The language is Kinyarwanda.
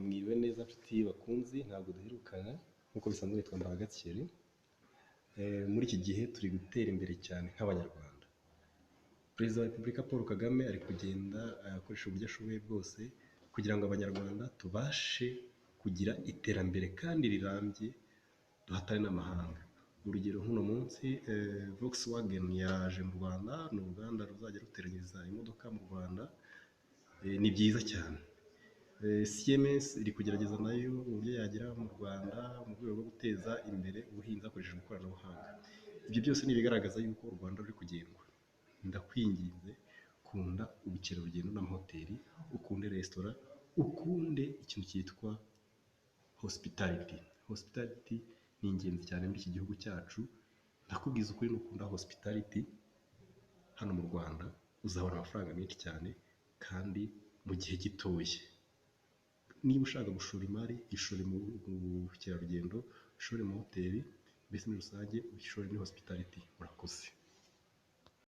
Mwiriwe neza nshuti bakunzi, ntabwo duherukana nk'uko bisanzwe nitwa Ndahagakire. Muri iki gihe turi gutera imbere cyane nk'abanyarwanda. Perezida wa Repubulika Paul Kagame ari kugenda akoresha uburyo ashoboye bwose kugira ngo abanyarwanda tubashe kugira iterambere kandi rirambye duhatane n'amahanga. Urugero nk'uno munsi Volkswagen yaje mu Rwanda, ni uruganda ruzajya ruteranyiriza imodoka mu Rwanda. Ni byiza cyane. CMS iri kugerageza nayo uburyo yagera mu Rwanda mu rwego rwo guteza imbere ubuhinzi hakoreshejwe ikoranabuhanga. Ibyo byose ni ibigaragaza yuko u Rwanda ruri kugendwa. Ndakwinginze, kunda ubukerarugendo n'amahoteli, ukunde resitora, ukunde ikintu cyitwa hospitality. Hospitality ni ingenzi cyane muri iki gihugu cyacu. Ndakubwiza ukuri, nukunda hospitality hano mu Rwanda uzabona amafaranga menshi cyane kandi mu gihe gitoya. Niba ushaka gushora imari, ishore mu bukerarugendo, ishore mu hoteli, mbese muri rusange ishore muri hospitality. Murakoze.